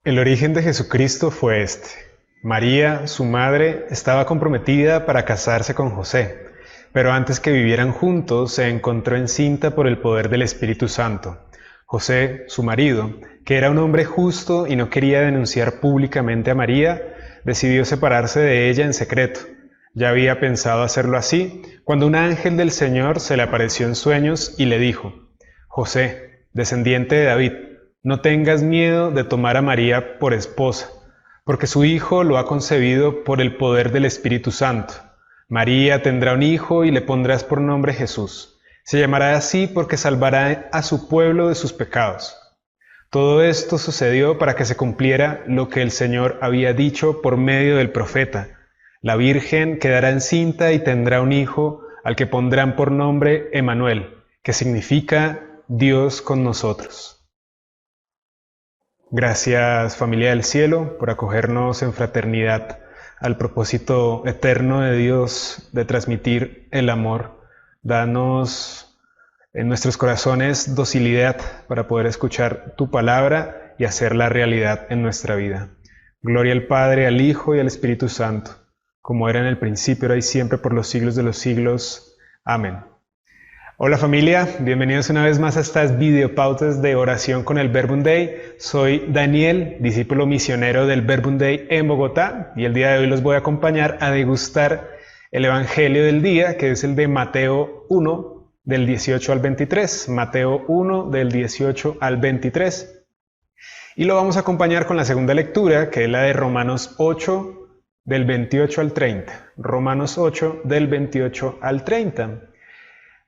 El origen de Jesucristo fue este. María, su madre, estaba comprometida para casarse con José, pero antes que vivieran juntos se encontró encinta por el poder del Espíritu Santo. José, su marido, que era un hombre justo y no quería denunciar públicamente a María, decidió separarse de ella en secreto. Ya había pensado hacerlo así, cuando un ángel del Señor se le apareció en sueños y le dijo: José, descendiente de David, no tengas miedo de tomar a María por esposa, porque su hijo lo ha concebido por el poder del Espíritu Santo. María tendrá un hijo y le pondrás por nombre Jesús. Se llamará así porque salvará a su pueblo de sus pecados. Todo esto sucedió para que se cumpliera lo que el Señor había dicho por medio del profeta: la Virgen quedará encinta y tendrá un hijo al que pondrán por nombre Emmanuel, que significa Dios con nosotros. Gracias, familia del cielo, por acogernos en fraternidad al propósito eterno de Dios de transmitir el amor. Danos en nuestros corazones docilidad para poder escuchar tu palabra y hacerla realidad en nuestra vida. Gloria al Padre, al Hijo y al Espíritu Santo, como era en el principio, ahora y siempre, por los siglos de los siglos. Amén. Hola familia, bienvenidos una vez más a estas videopautas de oración con el Verbum Dei. Soy Daniel, discípulo misionero del Verbum Dei en Bogotá, y el día de hoy los voy a acompañar a degustar el Evangelio del día, que es el de Mateo 1, del 18 al 23. Mateo 1, del 18 al 23. Y lo vamos a acompañar con la segunda lectura, que es la de Romanos 8, del 28 al 30. Romanos 8, del 28 al 30.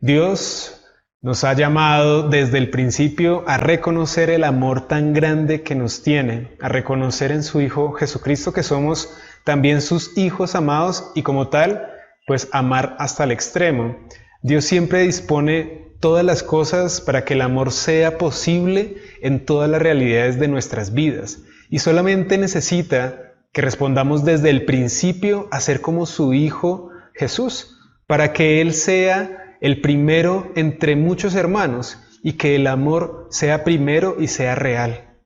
Dios nos ha llamado desde el principio a reconocer el amor tan grande que nos tiene, a reconocer en su Hijo Jesucristo que somos también sus hijos amados y como tal, pues amar hasta el extremo. Dios siempre dispone todas las cosas para que el amor sea posible en todas las realidades de nuestras vidas y solamente necesita que respondamos desde el principio a ser como su Hijo Jesús, para que Él sea el primero entre muchos hermanos y que el amor sea primero y sea real.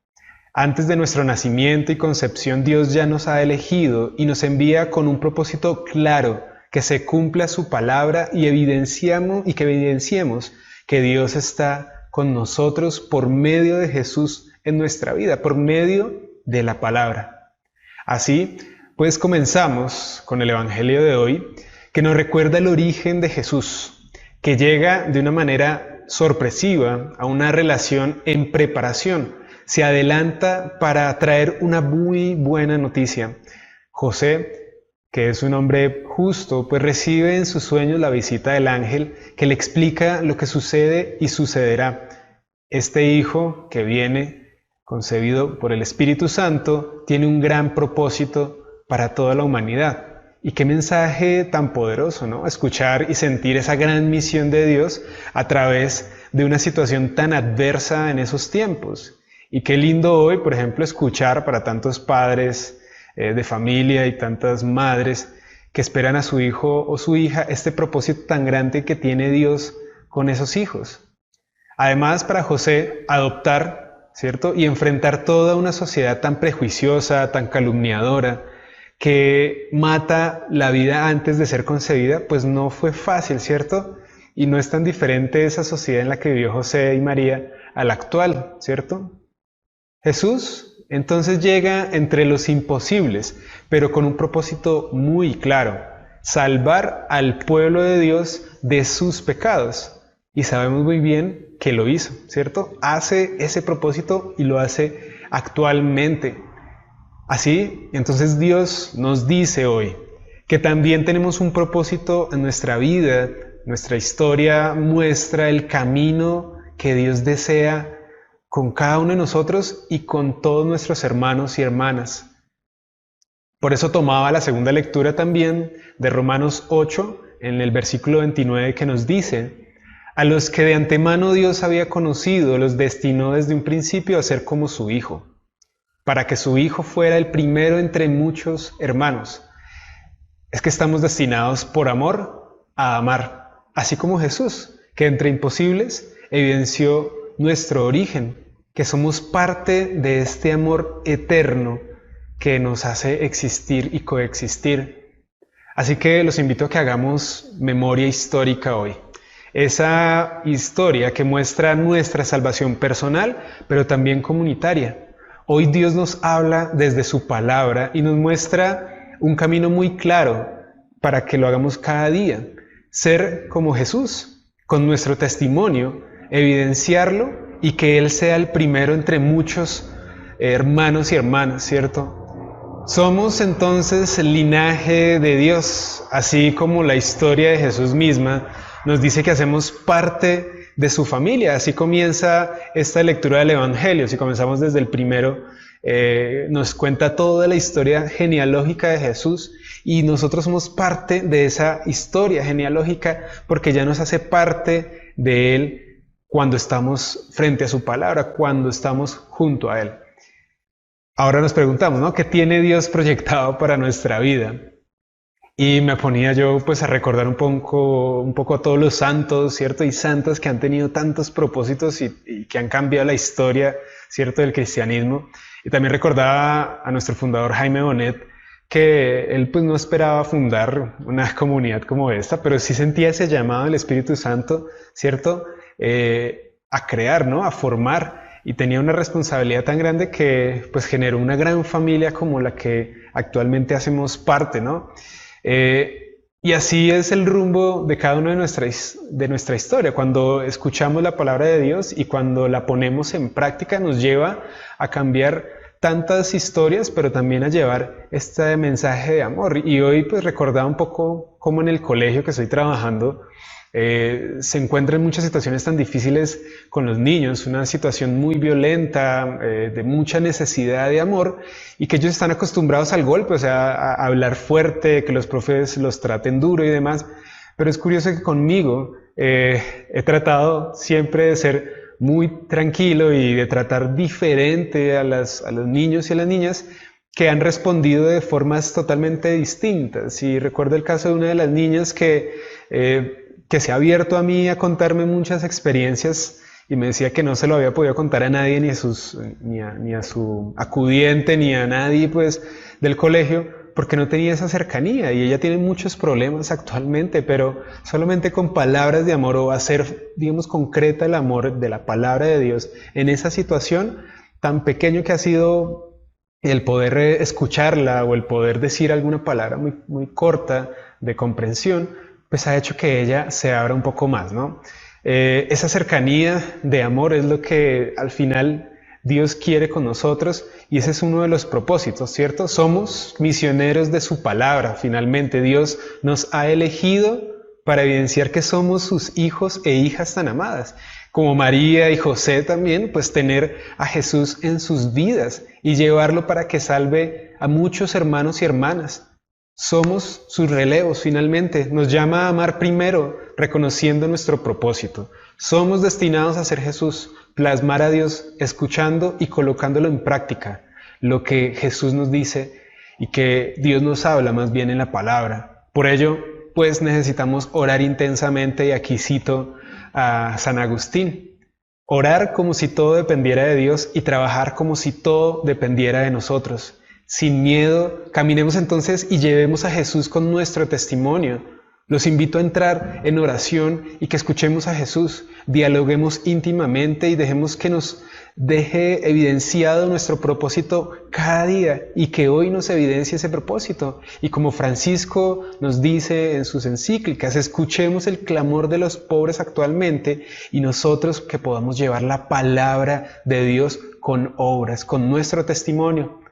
Antes de nuestro nacimiento y concepción, Dios ya nos ha elegido y nos envía con un propósito claro, que se cumpla su palabra y que evidenciemos que Dios está con nosotros por medio de Jesús en nuestra vida, por medio de la palabra. Así, pues comenzamos con el Evangelio de hoy, que nos recuerda el origen de Jesús, que llega de una manera sorpresiva a una relación en preparación. Se adelanta para traer una muy buena noticia. José, que es un hombre justo, pues recibe en sus sueños la visita del ángel que le explica lo que sucede y sucederá. Este hijo que viene, concebido por el Espíritu Santo, tiene un gran propósito para toda la humanidad. Y qué mensaje tan poderoso, ¿no? Escuchar y sentir esa gran misión de Dios a través de una situación tan adversa en esos tiempos. Y qué lindo hoy, por ejemplo, escuchar para tantos padres de familia y tantas madres que esperan a su hijo o su hija este propósito tan grande que tiene Dios con esos hijos. Además, para José, adoptar, ¿cierto? Y enfrentar toda una sociedad tan prejuiciosa, tan calumniadora, que mata la vida antes de ser concebida, pues no fue fácil, ¿cierto? Y no es tan diferente esa sociedad en la que vivió José y María a la actual, ¿cierto? Jesús entonces llega entre los imposibles, pero con un propósito muy claro: salvar al pueblo de Dios de sus pecados. Y sabemos muy bien que lo hizo, ¿cierto? Hace ese propósito y lo hace actualmente. Así, entonces Dios nos dice hoy que también tenemos un propósito en nuestra vida. Nuestra historia muestra el camino que Dios desea con cada uno de nosotros y con todos nuestros hermanos y hermanas. Por eso tomaba la segunda lectura también de Romanos 8, en el versículo 29, que nos dice: a los que de antemano Dios había conocido, los destinó desde un principio a ser como su Hijo, para que su Hijo fuera el primero entre muchos hermanos. Es que estamos destinados por amor a amar, así como Jesús, que entre imposibles evidenció nuestro origen. que somos parte de este amor eterno que nos hace existir y coexistir. Así que los invito a que hagamos memoria histórica hoy. Esa historia que muestra nuestra salvación personal, pero también comunitaria. Hoy Dios nos habla desde su palabra y nos muestra un camino muy claro para que lo hagamos cada día. Ser como Jesús, con nuestro testimonio, evidenciarlo y que Él sea el primero entre muchos hermanos y hermanas, ¿cierto? Somos entonces el linaje de Dios, así como la historia de Jesús misma nos dice que hacemos parte de su familia. Así comienza esta lectura del Evangelio. Si comenzamos desde el primero, nos cuenta toda la historia genealógica de Jesús y nosotros somos parte de esa historia genealógica porque ya nos hace parte de Él cuando estamos frente a su palabra, cuando estamos junto a Él. Ahora nos preguntamos, ¿no? ¿Qué tiene Dios proyectado para nuestra vida? Y me ponía yo pues a recordar un poco a todos los santos, ¿cierto? Y santas que han tenido tantos propósitos y que han cambiado la historia, ¿cierto? Del cristianismo. Y también recordaba a nuestro fundador Jaime Bonet, que él pues no esperaba fundar una comunidad como esta, pero sí sentía ese llamado del Espíritu Santo, ¿cierto? A crear, ¿no? A formar. Y tenía una responsabilidad tan grande que pues generó una gran familia como la que actualmente hacemos parte, ¿no? Y así es el rumbo de cada una de nuestra historia. Cuando escuchamos la palabra de Dios y cuando la ponemos en práctica nos lleva a cambiar tantas historias, pero también a llevar este mensaje de amor. Y hoy pues recordaba un poco cómo en el colegio que estoy trabajando se encuentran muchas situaciones tan difíciles con los niños, una situación muy violenta, de mucha necesidad de amor y que ellos están acostumbrados al golpe, o sea, a hablar fuerte, que los profes los traten duro y demás. Pero es curioso que conmigo he tratado siempre de ser muy tranquilo y de tratar diferente a los niños y a las niñas que han respondido de formas totalmente distintas. Y recuerdo el caso de una de las niñas que se ha abierto a mí a contarme muchas experiencias y me decía que no se lo había podido contar a nadie, ni a su acudiente, ni a nadie pues del colegio, porque no tenía esa cercanía y ella tiene muchos problemas actualmente, pero solamente con palabras de amor o hacer, digamos, concreta el amor de la palabra de Dios en esa situación tan pequeño que ha sido el poder escucharla o el poder decir alguna palabra muy, muy corta de comprensión, pues ha hecho que ella se abra un poco más, ¿no? Esa cercanía de amor es lo que al final Dios quiere con nosotros y ese es uno de los propósitos, ¿cierto? Somos misioneros de su palabra, finalmente. Dios nos ha elegido para evidenciar que somos sus hijos e hijas tan amadas. Como María y José también, pues tener a Jesús en sus vidas y llevarlo para que salve a muchos hermanos y hermanas. Somos sus relevos, finalmente. Nos llama a amar primero, reconociendo nuestro propósito. Somos destinados a ser Jesús, plasmar a Dios, escuchando y colocándolo en práctica, lo que Jesús nos dice y que Dios nos habla más bien en la palabra. Por ello, pues necesitamos orar intensamente, y aquí cito a San Agustín. Orar como si todo dependiera de Dios y trabajar como si todo dependiera de nosotros. Sin miedo, caminemos entonces y llevemos a Jesús con nuestro testimonio. Los invito a entrar en oración y que escuchemos a Jesús, dialoguemos íntimamente y dejemos que nos deje evidenciado nuestro propósito cada día y que hoy nos evidencie ese propósito. Y como Francisco nos dice en sus encíclicas, escuchemos el clamor de los pobres actualmente y nosotros que podamos llevar la palabra de Dios con obras, con nuestro testimonio.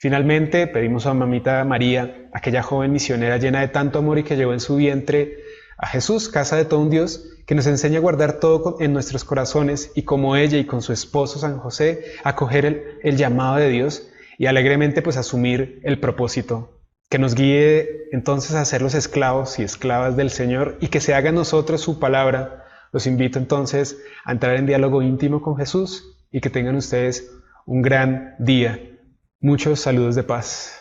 Finalmente, pedimos a Mamita María, aquella joven misionera llena de tanto amor y que llevó en su vientre a Jesús, casa de todo un Dios, que nos enseñe a guardar todo en nuestros corazones y como ella y con su esposo San José, acoger el llamado de Dios y alegremente pues asumir el propósito. Que nos guíe entonces a ser los esclavos y esclavas del Señor y que se haga en nosotros su palabra. Los invito entonces a entrar en diálogo íntimo con Jesús y que tengan ustedes un gran día. Muchos saludos de paz.